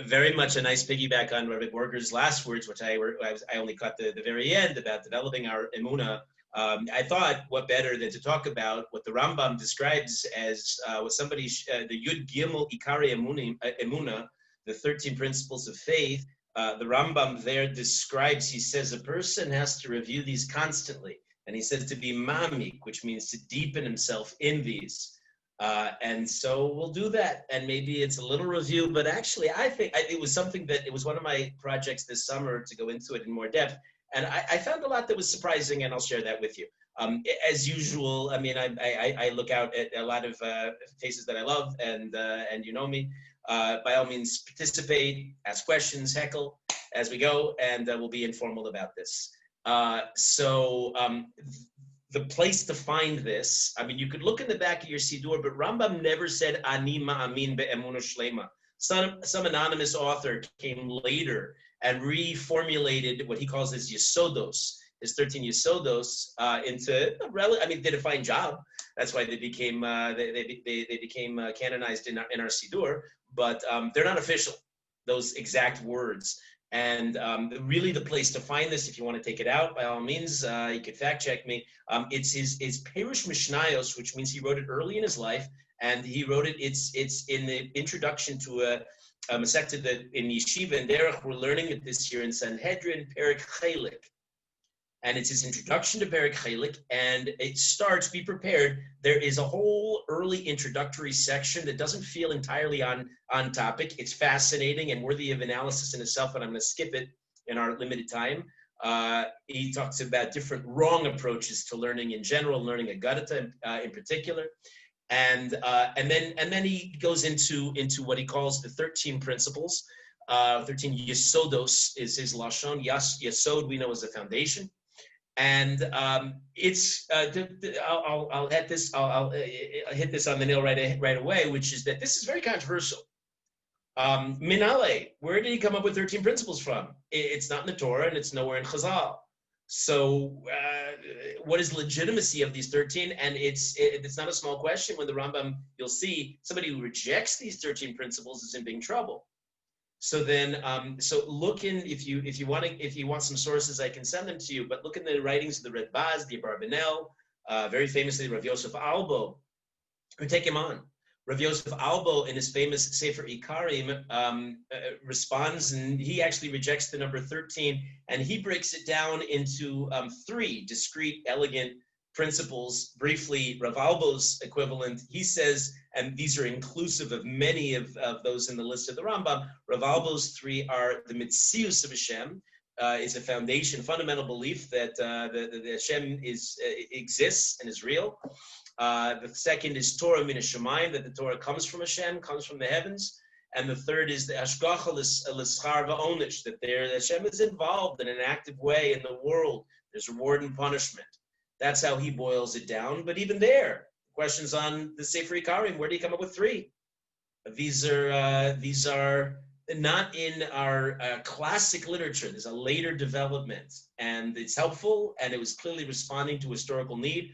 Very much a nice piggyback on Rabbi Borger's last words, which I only caught the very end about developing our emuna. I thought what better than to talk about what the Rambam describes as what somebody, the Yud Gimel Ikari Emuna, the 13 principles of faith. The Rambam there describes, he says, a person has to review these constantly. And he says to be mamik, which means to deepen himself in these. And so we'll do that. And maybe it's a little review, but actually I think it was something that, it was one of my projects this summer to go into it in more depth. And I found a lot that was surprising, and I'll share that with you. As usual, I mean, I look out at a lot of faces that I love, and you know me. By all means, participate, ask questions, heckle as we go, and we'll be informal about this. The place to find this, I mean, you could look in the back of your Siddur, but Rambam never said Ani ma'amin be'emuna shlema. Some anonymous author came later and reformulated what he calls his Yesodos, his 13 Yesodos, into did a fine job. That's why they became they became canonized in our Siddur, but they're not official, those exact words. And really the place to find this, if you want to take it out, by all means, you could fact check me. It's his Perush Mishnayos, which means he wrote it early in his life, and he wrote it, it's in the introduction to a Masechta that in Yeshiva and Derech, we're learning it this year in Sanhedrin, Perek Chelik. And it's his introduction to Perek Chelik, and it starts, be prepared, there is a whole early introductory section that doesn't feel entirely on topic. It's fascinating and worthy of analysis in itself, but I'm going to skip it in our limited time. He talks about different wrong approaches to learning in general, learning Agadata in particular. And then he goes into what he calls the 13 principles. 13 Yesodos is his lashon. Yesod we know as the foundation, and it's I'll hit this on the nail right away, which is that this is very controversial. Minale, where did he come up with 13 principles from? It's not in the Torah and it's nowhere in Chazal. So what is legitimacy of these 13? And it's not a small question. When the Rambam, you'll see somebody who rejects these 13 principles is in big trouble. So then, so look in, if you want some sources, I can send them to you, but look in the writings of the Rabbi, the Abarbanel, very famously Rav Yosef Albo, who take him on. Rav Yosef Albo, in his famous Sefer Ikarim, responds, and he actually rejects the number 13, and he breaks it down into 3 discrete, elegant principles. Briefly, Rav Albo's equivalent, he says, and these are inclusive of many of those in the list of the Rambam, Rav Albo's 3 are the Mitzius of Hashem, is a foundation, fundamental belief that the Hashem exists and is real. The second is Torah min hashamayim, that the Torah comes from Hashem, comes from the heavens. And the third is the Hashgacha l'schar va'onish, that Hashem is involved in an active way in the world. There's reward and punishment. That's how he boils it down. But even there, questions on the Sefer Ikarim, where do you come up with 3? These are not in our classic literature. There's a later development, and it's helpful, and it was clearly responding to historical need.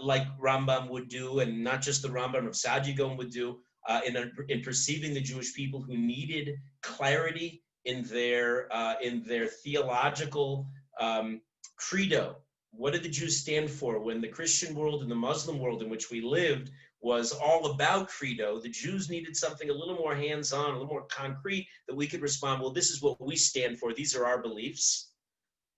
Like Rambam would do, and not just the Rambam, of Sadigon would do, in perceiving the Jewish people who needed clarity in their theological credo. What did the Jews stand for? When the Christian world and the Muslim world in which we lived was all about credo, the Jews needed something a little more hands-on, a little more concrete, that we could respond, well, this is what we stand for. These are our beliefs.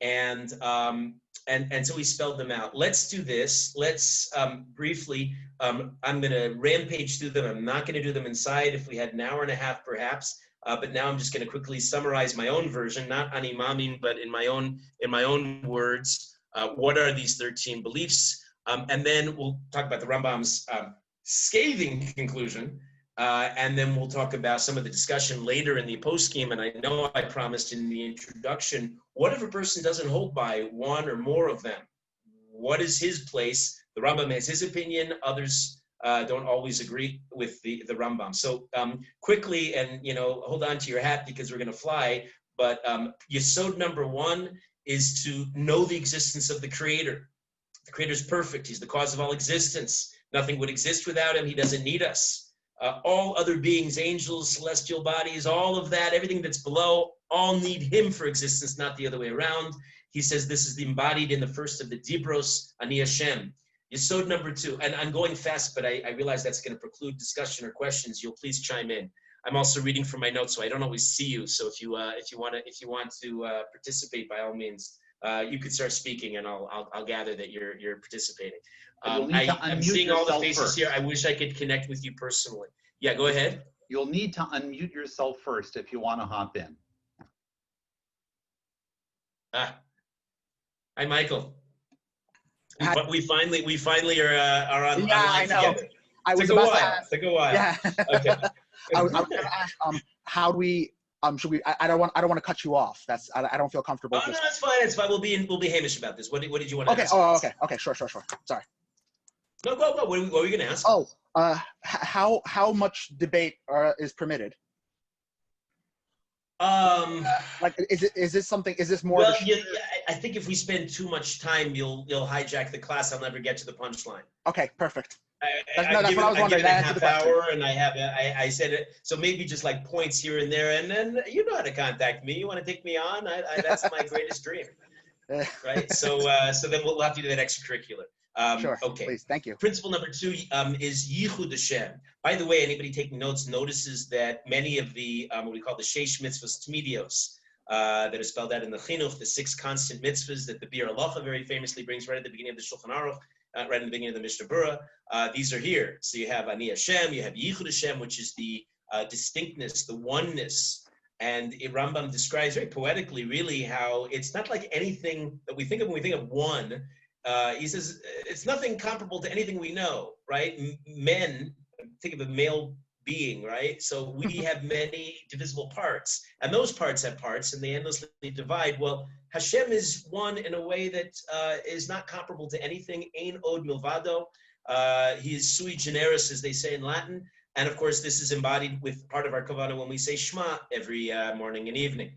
And so we spelled them out. Let's do this. Let's briefly, I'm going to rampage through them. I'm not going to do them inside. If we had an hour and a half, perhaps. But now I'm just going to quickly summarize my own version, not ani mamin, but in my own words. What are these 13 beliefs? And then we'll talk about the Rambam's scathing conclusion. And then we'll talk about some of the discussion later in the post-scheme. And I know I promised in the introduction, what if a person doesn't hold by one or more of them? What is his place? The Rambam has his opinion. Others don't always agree with the Rambam. So quickly, and hold on to your hat because we're going to fly. But Yesod number 1 is to know the existence of the Creator. The Creator is perfect. He's the cause of all existence. Nothing would exist without him. He doesn't need us. All other beings, angels, celestial bodies, all of that, everything that's below, all need him for existence, not the other way around. He says this is embodied in the first of the Dibros, Ani Hashem. Yesod number 2, and I'm going fast, but I realize that's going to preclude discussion or questions. You'll please chime in. I'm also reading from my notes, so I don't always see you. So if you want to participate, by all means, you could start speaking, and I'll gather that you're participating. I'm seeing all the faces first. Here. I wish I could connect with you personally. Yeah, go ahead. You'll need to unmute yourself first if you want to hop in. Hi, Michael. We finally are on. Yeah, online I know. Together. I was about to to ask. Took a while. Yeah. Okay. I was going to ask, how do we? Should we? I don't want to cut you off. I don't feel comfortable. Oh, no, that's fine. It's fine. We'll be Hamish about this. What did you want to ask? Okay. Okay. Sure. Sorry. No, go. What were you going to ask? Oh, how much debate is permitted? Like, is this more? Well, I think if we spend too much time, you'll hijack the class. I'll never get to the punchline. Okay, perfect. That's what I was wondering. I half hour, and I said it. So maybe just like points here and there, and then you know how to contact me. You want to take me on? That's my greatest dream. Right. So then we'll have to do that extracurricular. Sure. Okay. Please. Thank you. Principle number 2 is Yichud Hashem. By the way, anybody taking notes notices that many of the what we call the Sheish mitzvahs tmidios that are spelled out in the Chinuch, the 6 constant mitzvahs that the Bir Halacha very famously brings right at the beginning of the Shulchan Aruch, right in the beginning of the Mishnah Berurah. These are here. So you have Ani Hashem, you have Yichud Hashem, which is the distinctness, the oneness. And Rambam describes very poetically, really, how it's not like anything that we think of when we think of one. He says it's nothing comparable to anything we know, right? Men, think of a male being, right? So we have many divisible parts, and those parts have parts, and they endlessly divide. Well, Hashem is one in a way that is not comparable to anything. Ein od milvado. He is sui generis, as they say in Latin, and of course, this is embodied with part of our kavanah when we say Shema every morning and evening.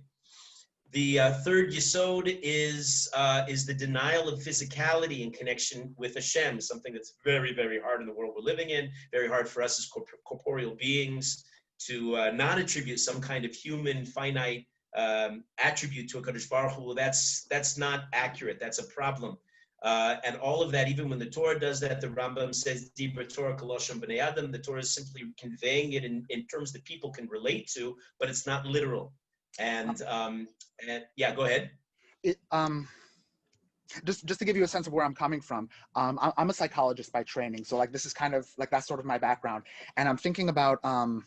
The third yesod is the denial of physicality in connection with Hashem, something that's very, very hard in the world we're living in, very hard for us as corporeal beings to not attribute some kind of human, finite attribute to a Kadosh Baruch Hu. That's not accurate. That's a problem. And all of that, even when the Torah does that, the Rambam says, Dibra Torah Kolosham B'nei Adam, the Torah is simply conveying it in terms that people can relate to, but it's not literal. And yeah, go ahead. Just to give you a sense of where I'm coming from, I'm a psychologist by training, so like this is kind of like that's sort of my background, and I'm thinking about I'm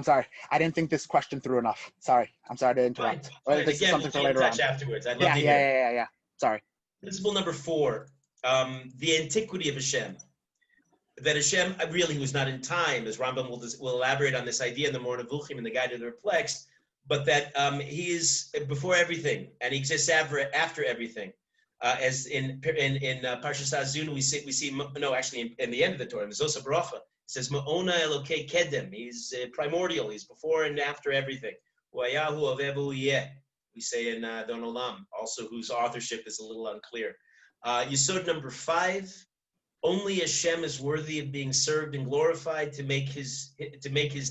sorry, I didn't think this question through enough. Sorry, I'm sorry to interrupt. Fine. This again, we'll keep in touch afterwards. I'd love to hear. Yeah. Sorry. Principle number 4, the antiquity of Hashem. That Hashem really was not in time, as Rambam will elaborate on this idea in the Moreh Nevuchim and the Guide to the Perplexed, but that he is before everything and he exists after everything. As in Parshas Azun, we see actually in the end of the Torah, in Zos HaBracha, it says Ma'ona Elokei Kedem. He's primordial. He's before and after everything. Huayahu Avevu Yeh. We say in Don Olam, also whose authorship is a little unclear. Yesod number 5. Only Hashem is worthy of being served and glorified to make his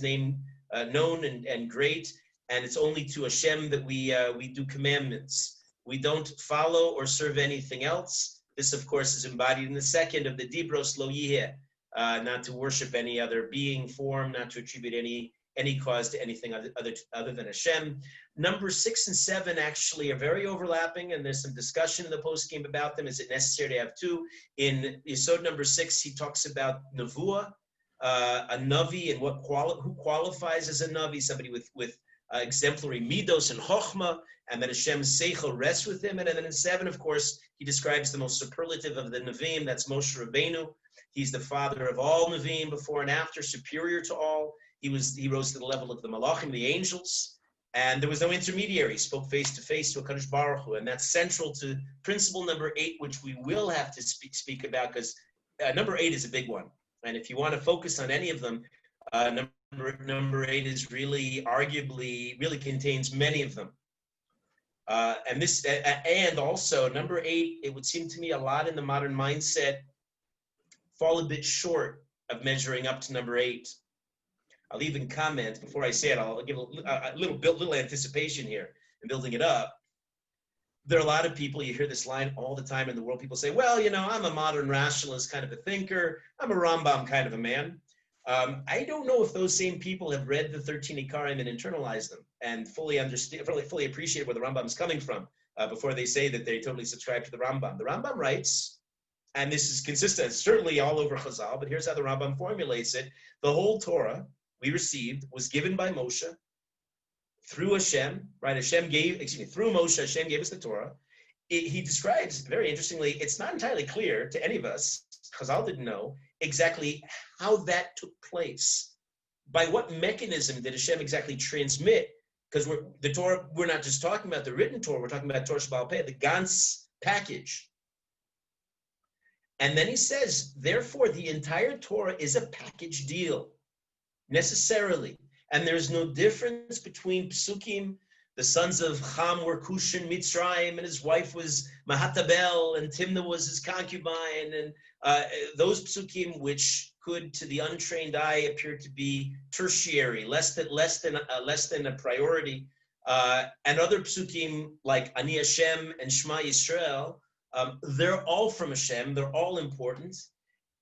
name known and great, and it's only to Hashem that we do commandments. We don't follow or serve anything else. This, of course, is embodied in the second of the Dibros Lo Yiheh, not to worship any other being, form, not to attribute any cause to anything other than Hashem. Number 6 and 7 actually are very overlapping, and there's some discussion in the post-game about them. Is it necessary to have 2? In Yesod number 6, he talks about Nevuah, a Navi, and who qualifies as a Navi, somebody with exemplary Midos and Chochmah, and that Hashem's Seichel rests with him. And then in 7, of course, he describes the most superlative of the Nevi'im, that's Moshe Rabbeinu. He's the father of all Nevi'im before and after, superior to all. He rose to the level of the Malachim, the angels, and there was no intermediary. He spoke face to face to a Kadosh Baruch Hu, and that's central to principle number 8, which we will have to speak about, because number 8 is a big one. And if you want to focus on any of them, number 8 is arguably contains many of them. And also number 8, it would seem to me a lot in the modern mindset fall a bit short of measuring up to number 8. I'll even comment before I say it. I'll give a little anticipation here and building it up. There are a lot of people, you hear this line all the time in the world. People say, well, I'm a modern rationalist kind of a thinker. I'm a Rambam kind of a man. I don't know if those same people have read the 13 Ikarim and internalized them and fully understand, fully appreciate where the Rambam is coming from before they say that they totally subscribe to the Rambam. The Rambam writes, and this is consistent, certainly all over Chazal, but here's how the Rambam formulates it. The whole Torah we received was given by Moshe through Hashem, right? Through Moshe, Hashem gave us the Torah. He describes, very interestingly, it's not entirely clear to any of us, Chazal didn't know, exactly how that took place. By what mechanism did Hashem exactly transmit? Because the Torah, we're not just talking about the written Torah, we're talking about Torah Sheba'al Peh, the Gans package. And then he says, therefore, the entire Torah is a package deal, necessarily. And there's no difference between Psukim. The sons of Ham were Cush and Mitzrayim, and his wife was Mahatabel, and Timnah was his concubine, and those Psukim which could, to the untrained eye, appear to be tertiary, less than a priority, and other Psukim like Ani Hashem and Shema Yisrael, they're all from Hashem. They're all important.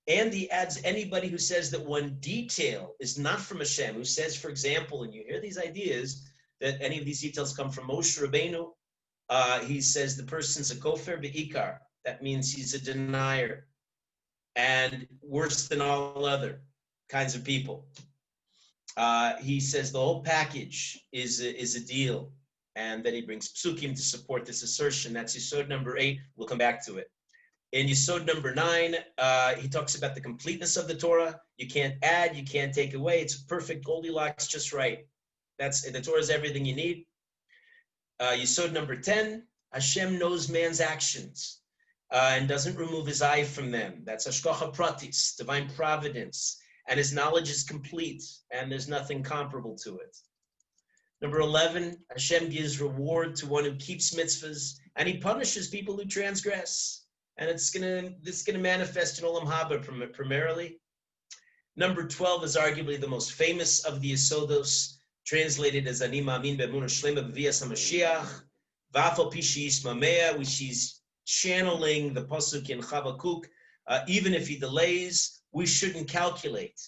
And he adds anybody who says that one detail is not from Hashem, who says, for example, and you hear these ideas, that any of these details come from Moshe Rabbeinu. He says the person's a kofer be'ikar. That means he's a denier. And worse than all other kinds of people. He says the whole package is a deal. And then he brings psukim to support this assertion. That's Yesod number 8. We'll come back to it. In Yesod number 9, he talks about the completeness of the Torah. You can't add, you can't take away. It's perfect Goldilocks, just right. The Torah is everything you need. Yesod number 10, Hashem knows man's actions and doesn't remove his eye from them. That's Hashgacha Pratis, divine providence. And his knowledge is complete, and there's nothing comparable to it. Number 11, Hashem gives reward to one who keeps mitzvahs, and he punishes people who transgress. And it's gonna manifest in Olam Haba primarily. Number 12 is arguably the most famous of the Yesodos, translated as Ani Ma'amin Be'emunah Shlema B'vias HaMashiach, V'afal Pi She'yisma Mea, which he's channeling the pasuk in Chavakuk. Even if he delays, we shouldn't calculate.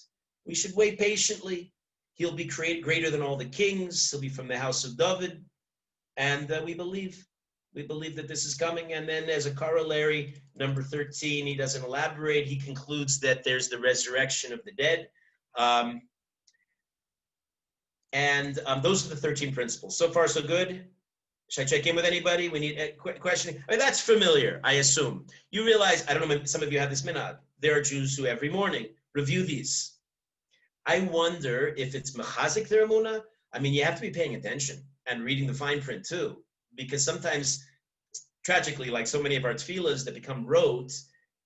We should wait patiently. He'll be greater than all the kings. He'll be from the house of David. And we believe that this is coming. And then as a corollary, number 13, he doesn't elaborate. He concludes that there's the resurrection of the dead. Those are the 13 principles. So far, so good. Should I check in with anybody? We need a question. I mean, that's familiar, I assume. You realize, I don't know, some of you have this minhag. There are Jews who every morning review these. I wonder if it's mechazik their emunah. I mean, you have to be paying attention and reading the fine print too, because sometimes, tragically, like so many of our tefillas that become rote,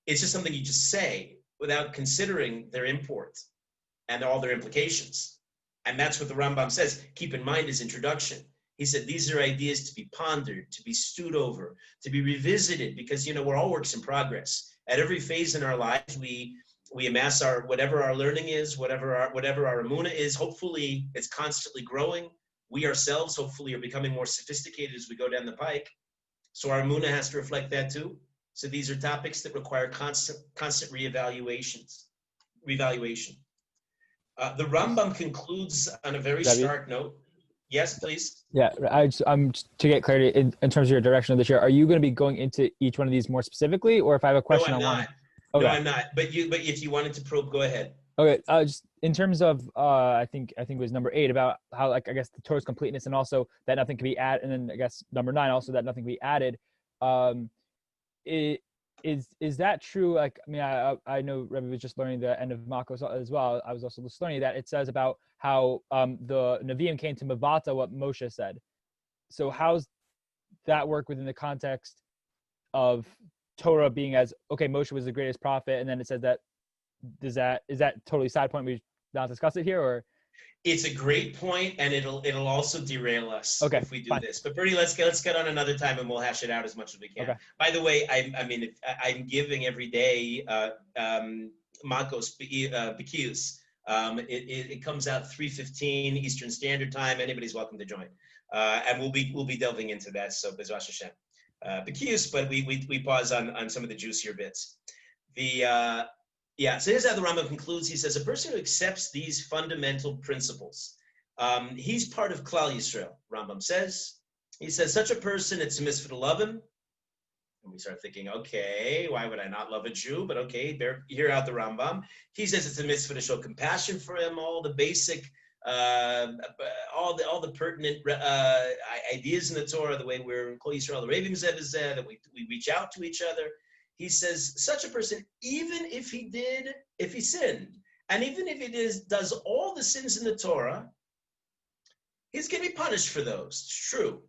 it's just something you just say without considering their import and all their implications. And that's what the Rambam says. Keep in mind his introduction. He said, these are ideas to be pondered, to be stewed over, to be revisited, because, we're all works in progress. At every phase in our lives, we amass whatever our learning is, whatever our emunah is. Hopefully, it's constantly growing. We ourselves, hopefully, are becoming more sophisticated as we go down the pike. So our emunah has to reflect that too. So these are topics that require constant reevaluation. The Rambam concludes on a very stark note. Yes, please. Yeah, to get clarity in terms of your direction of the share, are you going to be going into each one of these more specifically, or if I have a question, No, I'm not. Okay. No, I'm not. But if you wanted to probe, go ahead. Okay. Just in terms of, I think it was number 8 about how, I guess the Torah's completeness, and also that nothing can be added, and then I guess number 9 also that nothing can be added. Is that true? I know Rabbi was just learning the end of Makos as well. I was also just learning that it says about how the Nevi'im came to Mavata what Moshe said. So how's that work within the context of Torah being as, okay, Moshe was the greatest prophet, and then it says that, is that totally side point? We not discuss it here, or? It's a great point, and it'll also derail us if we do fine. this. But Bernie, let's get on another time, and we'll hash it out as much as we can. Okay. By the way, I'm giving every day Makos Bekius. It comes out 3:15 Eastern Standard Time. Anybody's welcome to join, and we'll be delving into that. So Bezras Hashem, Bekius, but we pause on some of the juicier bits. So here's how the Rambam concludes. He says, a person who accepts these fundamental principles, he's part of Klal Yisrael, Rambam says. He says, such a person, it's a mitzvah to love him. And we start thinking, okay, why would I not love a Jew? But okay, hear out the Rambam. He says it's a mitzvah to show compassion for him, all the basic, all the pertinent ideas in the Torah, the way we're Kol Yisrael, the Ravim Zeh, that we reach out to each other. He says such a person, even if he sinned, and even if he does all the sins in the Torah, he's going to be punished for those. It's true.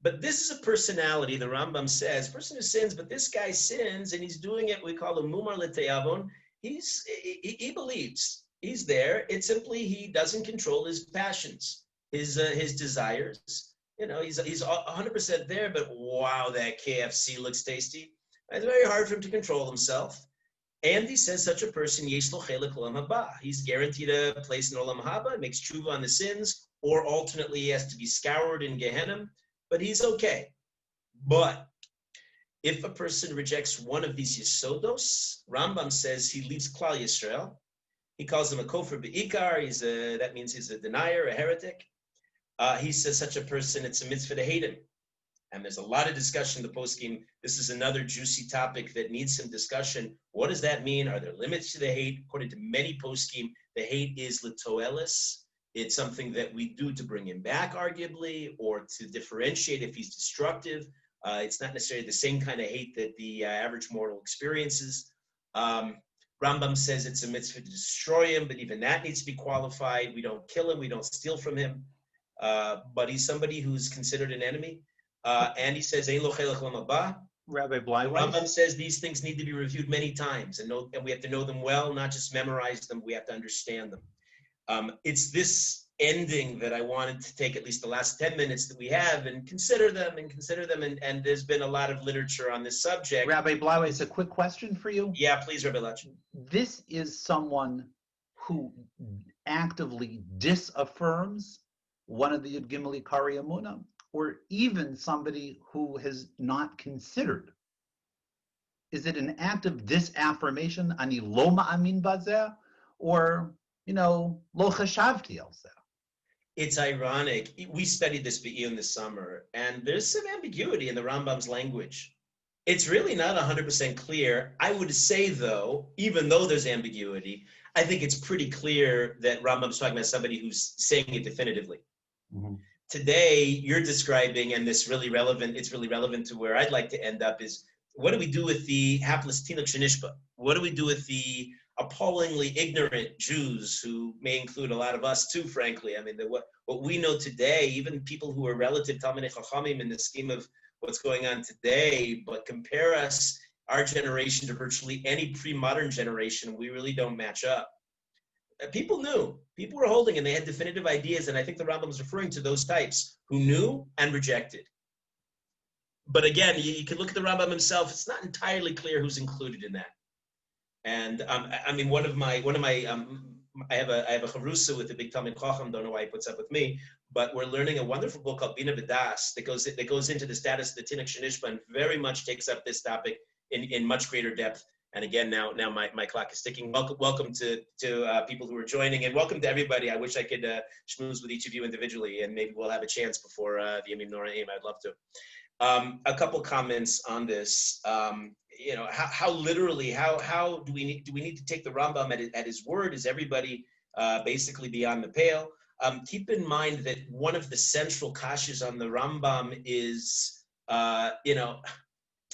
But this is a personality, the Rambam says, person who sins, but this guy sins, and he's doing it, we call him Mumar L'Te'avon. He believes. He's there. It's simply he doesn't control his passions, his desires. You know, he's 100% there, but wow, that KFC looks tasty. It's very hard for him to control himself. And he says such a person, Yesh lo chelek olam haba. He's guaranteed a place in olam haba, makes tshuva on the sins, or alternately he has to be scoured in Gehenna, but he's okay. But if a person rejects one of these yisodos, Rambam says he leaves Klal Yisrael. He calls him a kofar be'ikar. That means he's a denier, a heretic. He says such a person, it's a mitzvah to hate him. And there's a lot of discussion in the poskim. This is another juicy topic that needs some discussion. What does that mean? Are there limits to the hate? According to many poskim, the hate is litoelis. It's something that we do to bring him back, arguably, or to differentiate if he's destructive. It's not necessarily the same kind of hate that the average mortal experiences. Rambam says it's a mitzvah to destroy him, but even that needs to be qualified. We don't kill him. We don't steal from him. But he's somebody who's considered an enemy. And he says, Ein lo chelek olam haba. Rabbi Bleiweiss. Rambam says these things need to be reviewed many times, and we have to know them well, not just memorize them. We have to understand them. It's this ending that I wanted to take at least the last 10 minutes that we have and consider them. And there's been a lot of literature on this subject. Rabbi Bleiweiss, a quick question for you. Yeah, please, Rabbi Lach. This is someone who actively disaffirms one of the Yud Gimel Ikari Emunah, or even somebody who has not considered. Is it an act of disaffirmation, ani lo ma'amin bazeh, or, lo chashavti al zeh? It's ironic. We studied this in the summer, and there's some ambiguity in the Rambam's language. It's really not 100% clear. I would say, though, even though there's ambiguity, I think it's pretty clear that Rambam's talking about somebody who's saying it definitively. Mm-hmm. Today, you're describing, and it's really relevant to where I'd like to end up, is what do we do with the hapless tinuk shenishba? What do we do with the appallingly ignorant Jews, who may include a lot of us too, frankly? I mean, what we know today, even people who are relative Talmidei Chachamim in the scheme of what's going on today, but compare our generation to virtually any pre-modern generation, we really don't match up. People knew. People were holding, and they had definitive ideas, and I think the Rambam was referring to those types who knew and rejected. But again, you can look at the Rambam himself. It's not entirely clear who's included in that. And I mean, I have a chavrusa with the big Talmid Chacham. Don't know why he puts up with me, but we're learning a wonderful book called Bina B'das that goes into the status of the Tinuk Shenishba and very much takes up this topic in much greater depth. And again, now my clock is ticking. Welcome to people who are joining, and welcome to everybody. I wish I could schmooze with each of you individually, and maybe we'll have a chance before the Yamim Noraim. I'd love to. A couple comments on this. How literally, how do we need to take the Rambam at his word? Is everybody basically beyond the pale? Keep in mind that one of the central kashas on the Rambam is,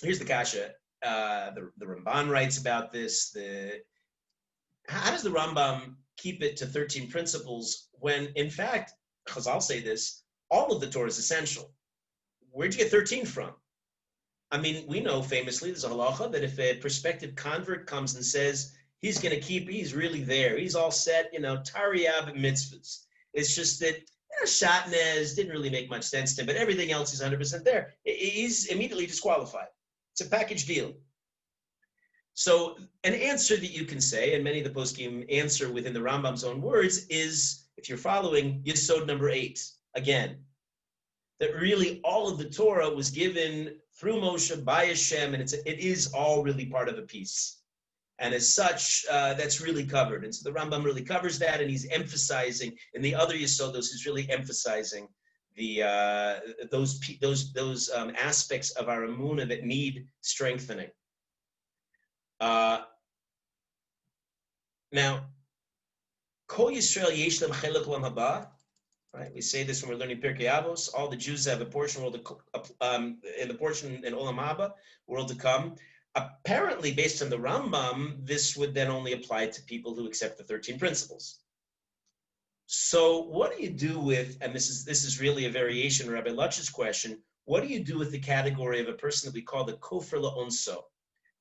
here's the kasha. The Ramban writes about this. How does the Rambam keep it to 13 principles when, in fact, Chazal say this, all of the Torah is essential? Where'd you get 13 from? I mean, we know famously, there's a halacha that if a prospective convert comes and says he's really there, he's all set, tariyab mitzvahs. It's just that Shatnez didn't really make much sense to him, but everything else is 100% there. He's immediately disqualified. It's a package deal. So an answer that you can say, and many of the poskim answer within the Rambam's own words, is, if you're following, Yesod number 8, again, that really all of the Torah was given through Moshe by Hashem, and it is all really part of a piece. And as such, that's really covered. And so the Rambam really covers that, and he's emphasizing, in the other Yesodos, he's really emphasizing those aspects of our Emunah that need strengthening. Now, Kol Yisrael yesh lam chelek olam haba. Right, we say this when we're learning Pirkei Avos. All the Jews have a portion in the portion in Olam Haba, world to come. Apparently, based on the Rambam, this would then only apply to people who accept the 13 principles. So, what do you do with? And this is really a variation of Rabbi Lutch's question. What do you do with the category of a person that we call the kofer la'onso?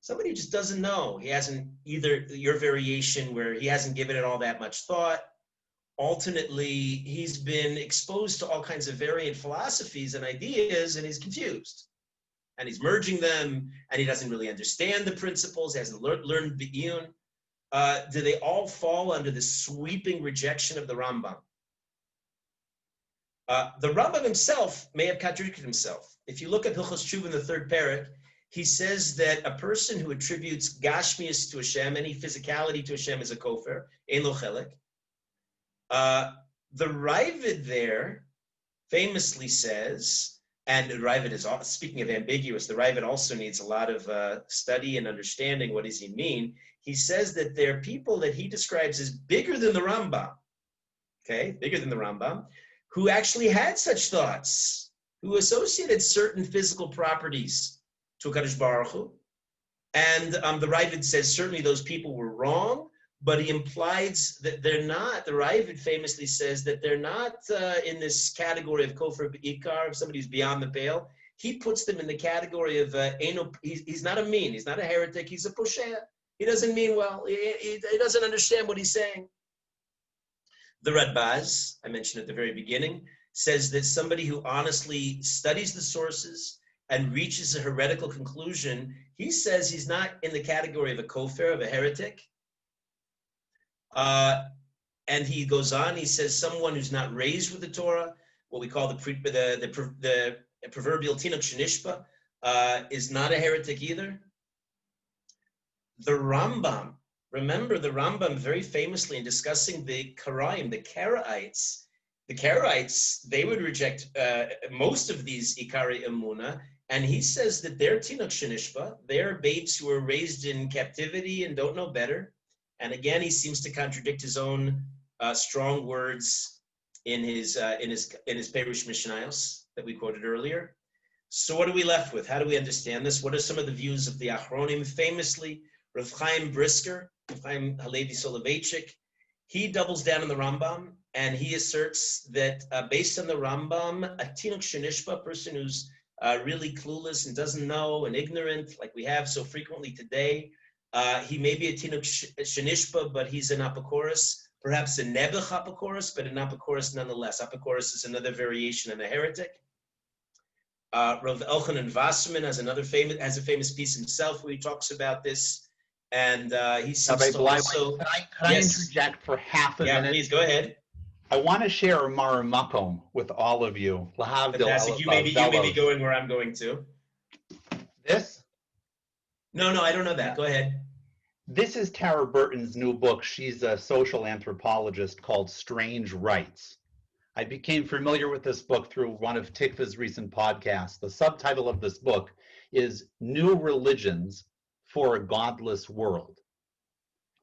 Somebody who just doesn't know. He hasn't, either your variation where he hasn't given it all that much thought. Alternately, he's been exposed to all kinds of variant philosophies and ideas, and he's confused. And he's merging them, and he doesn't really understand the principles. He hasn't learned Be'iyun. Do they all fall under the sweeping rejection of the Rambam? The Rambam himself may have contradicted himself. If you look at Hilchos Tshuva in the 3rd parak, he says that a person who attributes gashmius to Hashem, any physicality to Hashem, is a kofer, ein lo chelek. The Ravid there famously says, and the Ravid is, speaking of ambiguous, the Ravid also needs a lot of study and understanding. What does he mean? He says that there are people that he describes as bigger than the Rambam, okay, bigger than the Rambam, who actually had such thoughts, who associated certain physical properties to HaKadosh Baruch Hu. And the Ravid says certainly those people were wrong, but he implies that they're not. The Ravid famously says that they're not in this category of kofer b'ikar, of somebody who's beyond the pale. He puts them in the category of he's not a mean, he's not a heretic, he's a posher. He doesn't mean well. He doesn't understand what he's saying. The Radbaz, I mentioned at the very beginning, says that somebody who honestly studies the sources and reaches a heretical conclusion, he says he's not in the category of a kofer, of a heretic. And he goes on, he says someone who's not raised with the Torah, what we call the proverbial tinok shenishpa, is not a heretic either. The Rambam, remember the Rambam very famously in discussing the Karaim, the Karaites, they would reject most of these Ikari Emuna, and he says that they're tinok shenishpa, they're babes who are raised in captivity and don't know better. And again, he seems to contradict his own strong words in his Perush Mishnayos that we quoted earlier. So what are we left with? How do we understand this? What are some of the views of the Achronim? Famously, Rav Chaim Brisker, Rav Chaim Halevi Soloveitchik, he doubles down on the Rambam, and he asserts that based on the Rambam, a tinok shenishpa, person who's really clueless and doesn't know and ignorant, like we have so frequently today, he may be a tinok shenishpa, but he's an apokorus, perhaps a nebuch apokorus, but an apokorus nonetheless. Apokorus is another variation of a heretic. Rav Elchanan Wasserman has a famous piece himself where he talks about this, and he seems to also. Can I interject for half a minute? Yeah, please go ahead. I want to share a Maramakom with all of you. Fantastic. You may be going where I'm going to. This? No, I don't know that. Go ahead. This is Tara Burton's new book. She's a social anthropologist called Strange Rights. I became familiar with this book through one of Tikva's recent podcasts. The subtitle of this book is New Religions for a Godless World.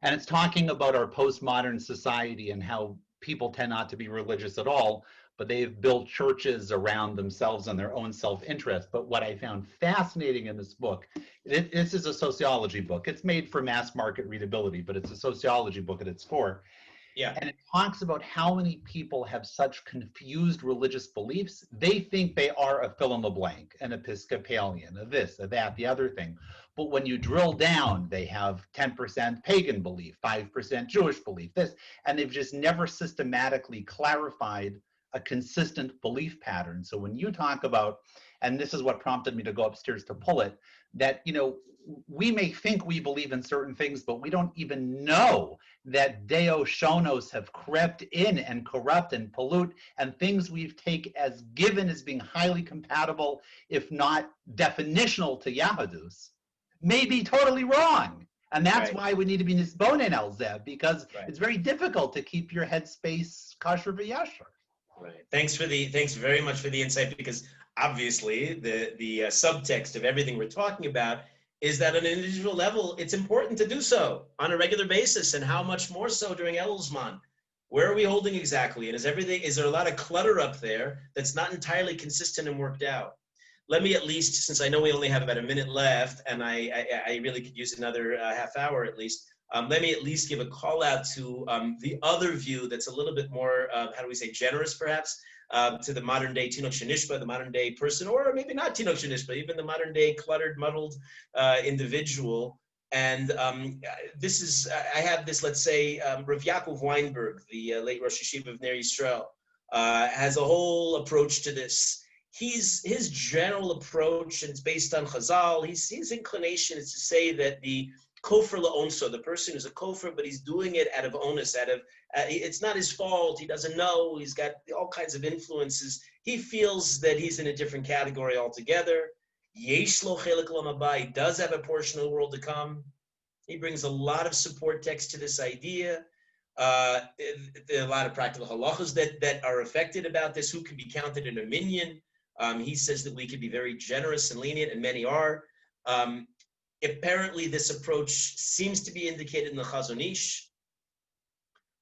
And it's talking about our postmodern society and how people tend not to be religious at all, but they've built churches around themselves and their own self-interest. But what I found fascinating in this book, this is a sociology book. It's made for mass market readability, but it's a sociology book at its core. Yeah. And it talks about how many people have such confused religious beliefs. They think they are a fill in the blank, an Episcopalian, a this, a that, the other thing. But when you drill down, they have 10% pagan belief, 5% Jewish belief, this, and they've just never systematically clarified a consistent belief pattern. So when you talk about, and this is what prompted me to go upstairs to pull it, that, we may think we believe in certain things, but we don't even know that Deo Shonos have crept in and corrupt and pollute, and things we've taken as given as being highly compatible, if not definitional to Yahadus, may be totally wrong. And that's why we need to be nisbonen el zeh, because it's very difficult to keep your headspace kosher v'yasher. Right. Thanks very much for the insight, because obviously the subtext of everything we're talking about is that on an individual level, it's important to do so on a regular basis, and how much more so during Elul Zman. Where are we holding exactly? And is there a lot of clutter up there that's not entirely consistent and worked out? Let me at least, since I know we only have about a minute left, and I really could use another half hour at least, let me at least give a call out to the other view that's a little bit more, generous perhaps, to the modern day Tinok Shenishba, the modern day person, or maybe not Tinok Shenishba, even the modern day cluttered, muddled individual. And I have this, let's say, Rav Yaakov Weinberg, the late Rosh Hashiva of Ner Yisrael, has a whole approach to this. His general approach, and it's based on Chazal, his inclination is to say that the kofar la'onso, the person who's a kofar, but he's doing it out of onus, it's not his fault, he doesn't know, he's got all kinds of influences. He feels that he's in a different category altogether. Yesh lo chelik olam haba, he does have a portion of the world to come. He brings a lot of support text to this idea. There are a lot of practical halachas that are affected about this, who can be counted in a minyan. He says that we can be very generous and lenient, and many are. Apparently, this approach seems to be indicated in the Chazon Ish,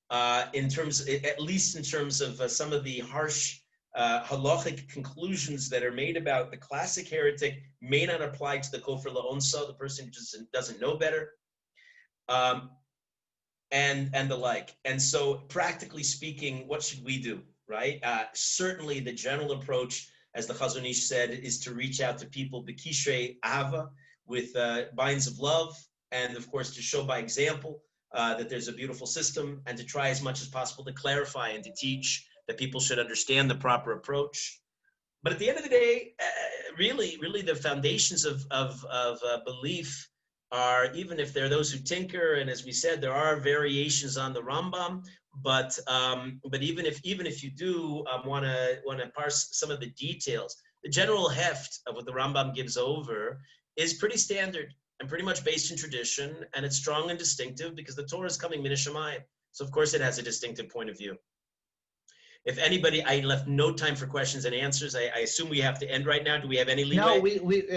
at least in terms of some of the harsh halachic conclusions that are made about the classic heretic may not apply to the kofar la'onsa, the person who just doesn't know better, and the like. And so, practically speaking, what should we do, right? Certainly, the general approach, as the Chazon Ish said, is to reach out to people b'kishrei ava, with binds of love, and of course to show by example that there's a beautiful system, and to try as much as possible to clarify and to teach that people should understand the proper approach. But at the end of the day, really the foundations of belief are, even if there are those who tinker, and as we said, there are variations on the Rambam, but even if you do want to parse some of the details, the general heft of what the Rambam gives over is pretty standard and pretty much based in tradition, and it's strong and distinctive because the Torah is coming min hashamayim. So of course it has a distinctive point of view. If anybody, I left no time for questions and answers. I assume we have to end right now. Do we have any leeway? No, we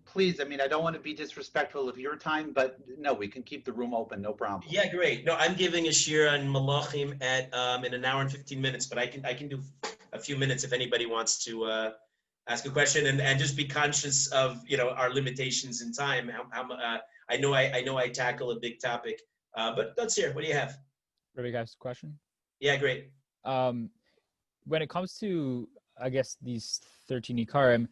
please. I mean, I don't want to be disrespectful of your time, but no, we can keep the room open, no problem. Yeah, great. No, I'm giving a shir on Malachim at in an hour and 15 minutes, but I can do a few minutes if anybody wants to ask a question, and just be conscious of our limitations in time. I know I tackle a big topic, but let's hear. What do you have? Rabbi, guys, question? Yeah, great. When it comes to, I guess, these 13 Ikarim,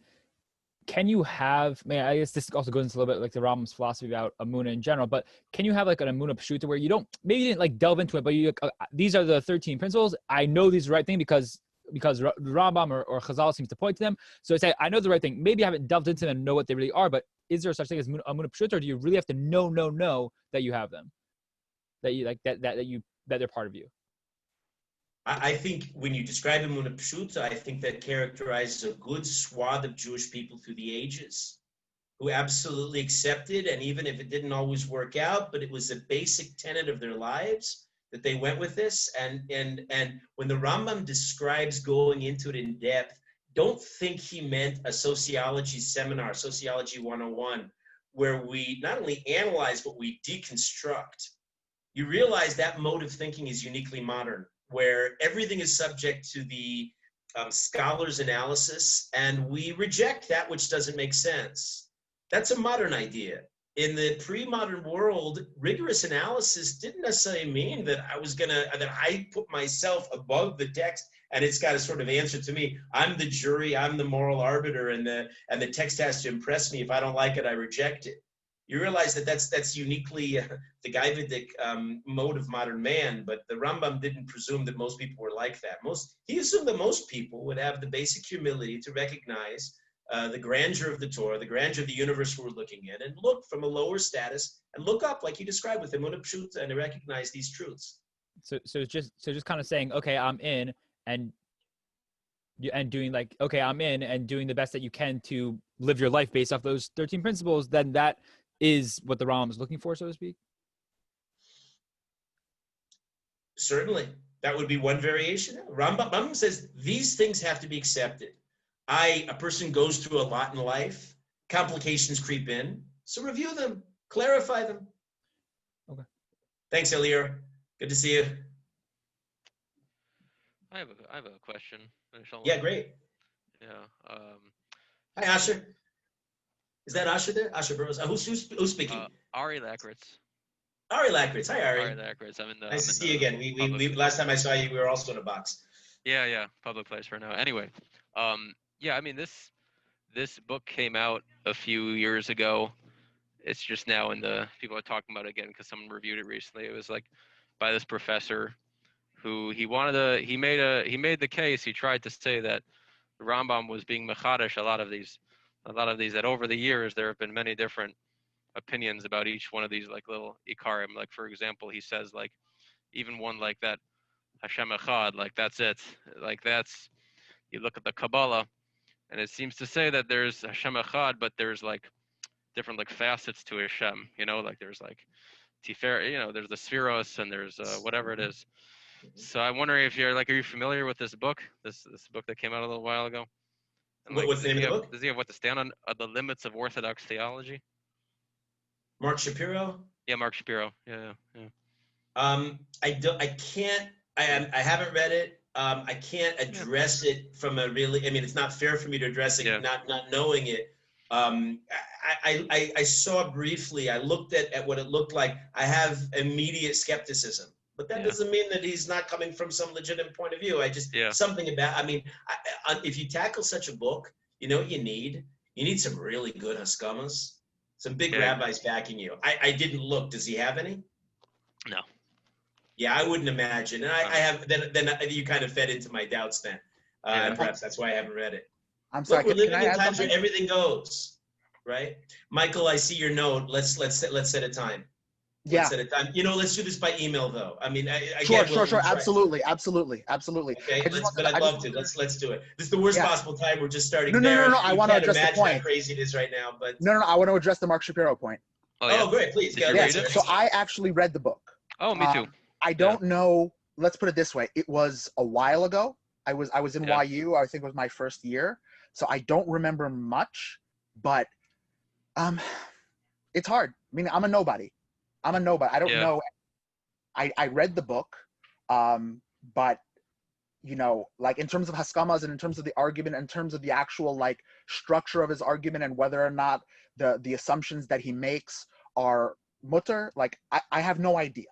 can you have, I guess this also goes into a little bit like the Rambam's philosophy about Amunah in general, but can you have like an Amunah Pshuta where you didn't like delve into it, but you these are the 13 principles, I know these are the right thing because Rambam or Chazal seems to point to them. So I say, I know the right thing. Maybe I haven't delved into them and know what they really are, but is there such thing as Amunah Pshuta, or do you really have to know that you have them? That you like that they're part of you? I think when you describe Emunah Pshuta, I think that characterizes a good swath of Jewish people through the ages who absolutely accepted, and even if it didn't always work out, but it was a basic tenet of their lives, that they went with this. And when the Rambam describes going into it in depth, don't think he meant a sociology seminar, Sociology 101, where we not only analyze, but we deconstruct. You realize that mode of thinking is uniquely modern, where everything is subject to the scholar's analysis, and we reject that which doesn't make sense. That's a modern idea. In the pre-modern world, rigorous analysis didn't necessarily mean that I put myself above the text and it's got to sort of answer to me. I'm the jury, I'm the moral arbiter, and the text has to impress me. If I don't like it, I reject it. You realize that that's uniquely the Gaividic mode of modern man, but the Rambam didn't presume that most people were like that. He assumed that most people would have the basic humility to recognize the grandeur of the Torah, the grandeur of the universe we're looking in, and look from a lower status and look up, like you described with Emunah Pshuta, and recognize these truths. So just kind of saying, okay, I'm in, and doing like, okay, I'm in, and doing the best that you can to live your life based off those 13 principles. Then that is what the Rambam is looking for, so to speak. Certainly, that would be one variation. Rambam says these things have to be accepted. A person goes through a lot in life, complications creep in, so review them, clarify them. Okay. Thanks, Elior. Good to see you. I have a question. Yeah, great. Yeah. Hi, Asher. Is that Asher there? Asher Burrows. Who's speaking? Ari Lakritz. Ari Lakritz. Hi, Ari. Ari Lakritz. Nice to see you again. We last time I saw you, we were also in a box. Yeah. Public place for now. Anyway, yeah. I mean, this book came out a few years ago. It's just now people are talking about it again because someone reviewed it recently. It was like by this professor who he made the case. He tried to say that the Rambam was being mechadish a lot of these, that over the years there have been many different opinions about each one of these like little ikarim. Like for example, he says like even one like that Hashem Echad, like that's it. Like that's, you look at the Kabbalah and it seems to say that there's Hashem Echad, but there's like different like facets to Hashem, like there's like Tifer, there's the Spheros and there's whatever it is. So I'm wondering if you're like, are you familiar with this book? This book that came out a little while ago? And, like, what's the name of the book? Does he have what to stand on the limits of Orthodox theology? Mark Shapiro? Yeah, Mark Shapiro. Yeah. I haven't read it. I can't address it from a really, it's not fair for me to address it, not knowing it. I saw briefly, I looked at what it looked like. I have immediate skepticism, but that doesn't mean that he's not coming from some legitimate point of view. Something about, if you tackle such a book, you know what you need? You need some really good haskamas, some big rabbis backing you. I didn't look. Does he have any? No. Yeah, I wouldn't imagine. And I have, then you kind of fed into my doubts then. And perhaps that's why I haven't read it. I'm sorry. Look, we're living in times something? where everything goes, right? Michael, I see your note. Let's set a time. Yeah. Let's set a time. Let's do this by email though. Sure. Absolutely. Okay, I'd love to. Let's do it. This is the worst possible time. We're just starting. No. I want to address the point. How crazy it is right now, but no. I want to address the Mark Shapiro point. Oh, great. Please. Did you read it? So I actually read the book. Oh, me too. I don't know. Let's put it this way. It was a while ago. I was in YU. I think it was my first year. So I don't remember much, but it's hard. I'm a nobody. I don't know. I read the book, but like in terms of haskamas and in terms of the argument, in terms of the actual like structure of his argument and whether or not the assumptions that he makes are mutter, like I have no idea.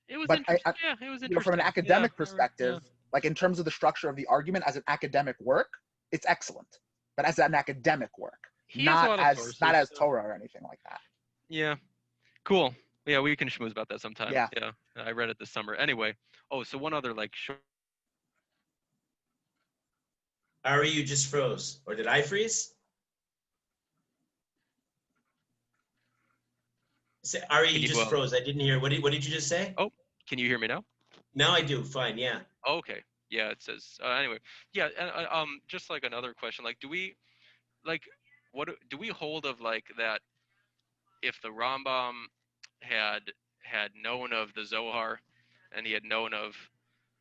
It was interesting. It was interesting. From an academic perspective, like in terms of the structure of the argument as an academic work, it's excellent. But as an academic work, not as Torah or anything like that. Yeah. Cool. Yeah, we can schmooze about that sometime. Yeah. I read it this summer. Anyway. Oh, so one other like short. Ari, you just froze. Or did I freeze? Ari, you just froze. I didn't hear. What did you just say? Oh, can you hear me now? Now I do. Fine. Yeah. Okay. Yeah, it says. Anyway. Yeah. And just like another question. Like, do we hold of like that? If the Rambam had known of the Zohar, and he had known of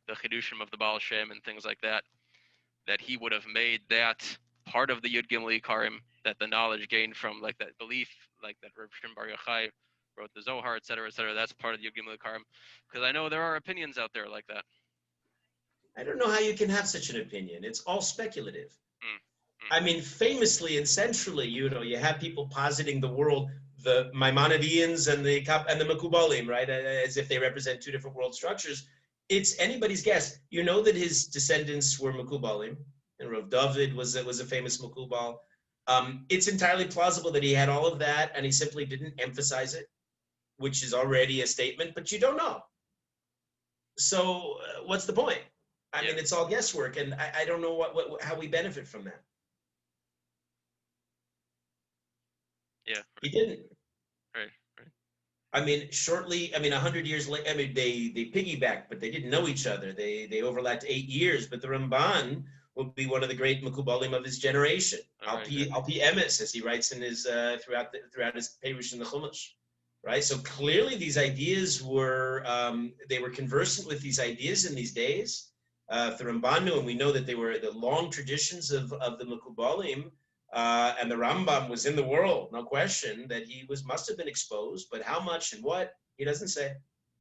the Chidushim of the Baal Shem and things like that, that he would have made that part of the Yud Gimel Ikarim, that the knowledge gained from like that belief, like that Reb Shimon Bar Yochai wrote the Zohar, et cetera, that's part of the Yud Gimel Ikarim. Because I know there are opinions out there like that. I don't know how you can have such an opinion. It's all speculative. Famously and centrally, you have people positing the world, the Maimonideans and the Mekubalim, right? As if they represent two different world structures. It's anybody's guess. You know that his descendants were Mekubalim, and Rav David was a famous Mekubal. It's entirely plausible that he had all of that, and he simply didn't emphasize it, which is already a statement, but you don't know. So what's the point? It's all guesswork, and I don't know how we benefit from that. Yeah. He didn't. Right. I mean, 100 years later, I mean, they piggybacked, but they didn't know each other. They overlapped 8 years, but the Ramban will be one of the great Mekubalim of his generation. Al pi emes, as he writes in his throughout his Perush in the Chumash, right? So clearly, these ideas were they were conversant with these ideas in these days. The Ramban knew, and we know that they were the long traditions of the Mekubalim. And the Rambam was in the world, no question, that he must have been exposed, but how much and what, he doesn't say.